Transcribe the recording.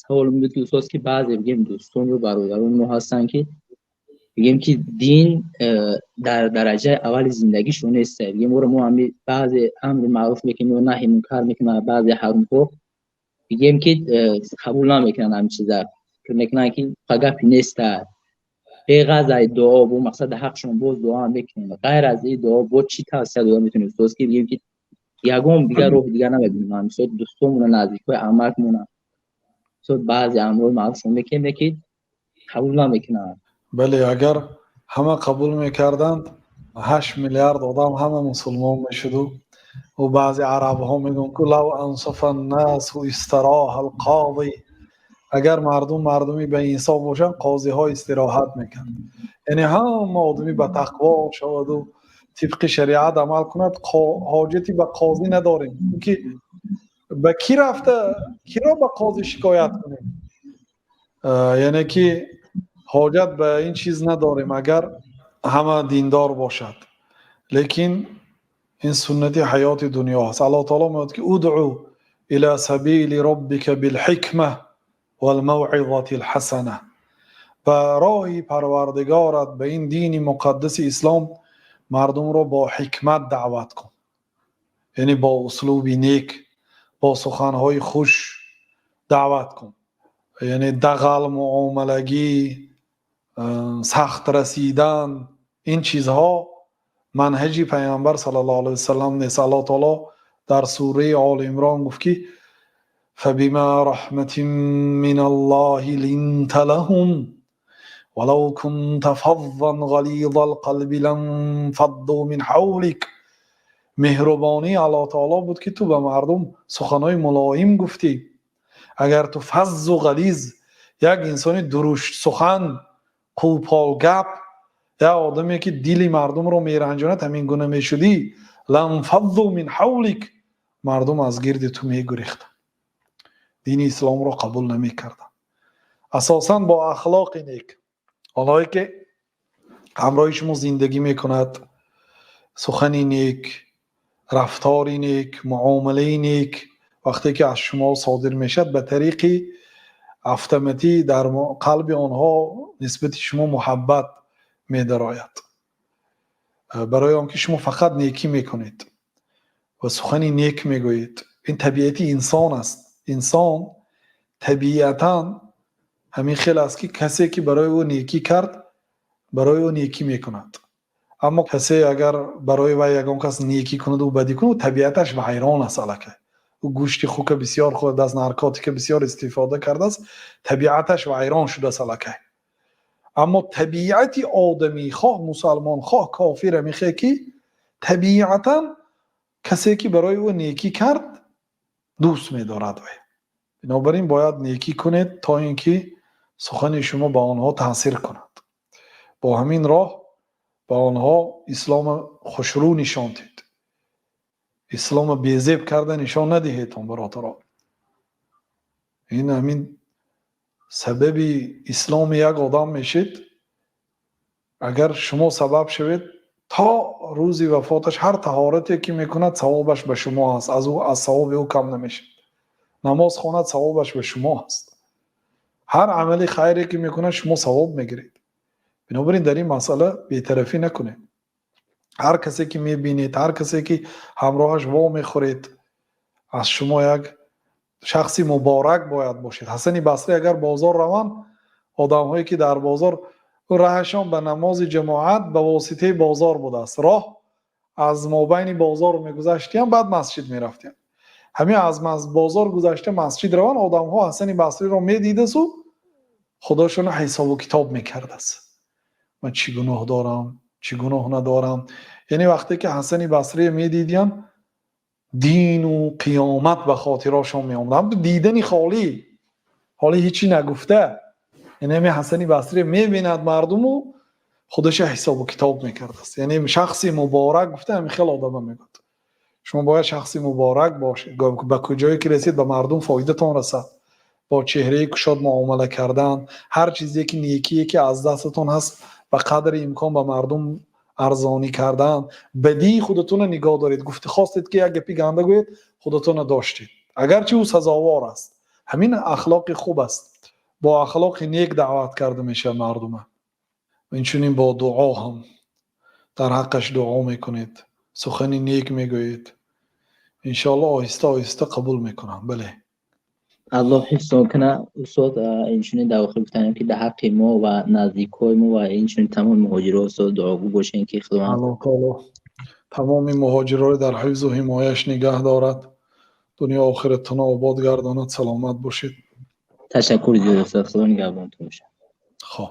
سوال بود که استاد که بعضی بگیم دوستان و برادران ما هستن که بگیم که دین در درجه اول زندگیشون نیست. بگیم ما هم بعضی امر معروف میکنیم و نهی منکر میکنیم، بعضی حرام ها بگیم که قبول نمیکنن همین چیزا، که میکنن که فقط نیست. غیر از دعا و مقصد حقشون باز دعا میکنیم، غیر از این دعا با چی توسط دعا میتونیم استاد که بگیم که یگام دیگر روح دیگر نمیبینیم. همین دوستمون نزدیکای عمرمون شد بعضی امور معروفشون میکنه که قبول نمیکنن. بله اگر همه قبول میکردند 8 میلیارد آدم همه مسلمان میشد و بعضی عرب ها میگن که لو انصف الناس و استراح القاضی، اگر مردمی به انصاف باشن قاضی ها استراحت میکن. یعنی هم آدمی به تقوا شود و طبق شریعت عمل کند، حاجتی به قاضی نداریم که به کی رفته کی را به قاضی شکایت کنیم. یعنی که حاجت به این چیز نداریم اگر همه دیندار باشد. لیکن این سنت حیات دنیا هست. الله تعالی میگه که ادعو الى سبیل ربک بالحکمه والموعظه الحسنه، و راه پروردگارت به این دین مقدس اسلام مردم را با حکمت دعوت کن، یعنی با اسلوبی نیک، با سخنهای خوش دعوت کن. یعنی دغل، معاملگی، سخت رسیدن، این چیزها منهج پیامبر صلی الله علیه وسلم نیست. الله تعالی در سوره آل عمران گفت که فبما رحمة من الله لنت لهم ولو كنت فظا غلیظ القلب لانفضوا من حولك. مهربانی الله تعالی بود که تو به مردم سخنهای ملایم گفتی. اگر تو فظ و غلیظ، یک انسانی درشت سخن، قوپال گپ، یا آدمی که دل مردم رو میرنجاند، همین گونه میشدی، لانفضوا من حولک، مردم از گرد تو میگریختن، دین اسلام رو قبول نمیکردن. اساساً با اخلاق نیک، اونایی که همراه شما زندگی میکند، سخن نیک، رفتار نیک، معامله نیک وقتی که از شما صادر میشد، به طریق اتوماتیک در قلب آنها نسبت شما محبت می‌دراید، برای آنکه شما فقط نیکی میکنید و سخن نیک میگویید. این طبیعت انسان است. انسان طبیعتاً همین خیلی است که کسی که برای او نیکی کرد، برای او نیکی میکند. اما کسی اگر برای وی یگان کس نیکی کند و بدی کند، طبیعتش و حیران است. الکی او گوشت خوک بسیار خورد، از نارکوتیک بسیار استفاده کرده است، طبیعتش و حیران شده است. الکی اما طبیعت آدمی، خواه مسلمان خواه کافر، میخواد که طبیعتا کسی که برای او نیکی کرد دوست می‌دارد. بنابراین باید نیکی کنید تا اینکه سخن شما با آنها تاثیر کند. با همین راه با آنها اسلام خوشرو نشان دهید، اسلام بی‌زیب کرده نشان ندهید برادران. این همین سبب اسلام یک آدم میشید اگر شما سبب شوید تا روزی وفاتش هر طهارتی که میکند ثوابش به شما است، از ثواب او کم نمیشه. نماز خواند ثوابش به شما است، هر عملی خیری که میکنه شما ثواب میگیرید. بنابراین در این مسئله بی‌طرفی نکنید. هر کسی که میبینید، هر کسی که همراهش وا میخورید، از شما یک شخصی مبارک باید باشید. حسن بصری اگر بازار روان، آدم‌هایی که در بازار راهشان به نماز جماعت به واسطه بازار بوده است، راه از مابین بازار میگذشتیم، بعد مسجد میرفتیم. همین از بازار گذشته مسجد روان، آدم‌ها حسن بصری را میدیده و خداشون حساب و کتاب میکرده است. من چی گناه دارم، چی گناه ندارم. یعنی وقتی که حسن بصری میدیدیم، دین و قیامت به خاطرشون میآمد. دیدنی خالی، حالی هیچی نگفته. یعنی همین حسن بصری میبیند مردم و خودش حساب و کتاب میکرده است. یعنی شخصی مبارک گفته، همین خیلی آدم میگه شما باید شخصی مبارک باشید. به کجایی که رسید به مردم فایده تان رسد، با چهره گشاد معامله کردن، هر چیزی که نیکی که از دستتون هست به قدر امکان به مردم ارزانی کردن. بدی خودتون نگاه دارید. گفته خواستید که یک گپی گنده گویید، خودتون داشتید، اگرچه او سزاوار است. همین اخلاق خوب است. با اخلاق نیک دعوت کرده میشه مردم. و اینچنین با دعا هم در حقش دعا میکنید، سخن نیک میگویید، انشاءالله آهسته آهسته قبول میکنم. بله. الله حفظ کنه. استاد اینشون دواخل بتانیم که در حق ما و نزدیکای ما و اینشون تمام مهاجرات استاد دعاگو باشین که خداوند الله تعالی تمام مهاجران در حفظ و حمایش نگه دارد، دنیا آخرتتان آباد گرداند. سلامت باشید. تشکر زیاد استاد. خدا نگهبانتون باشه. خب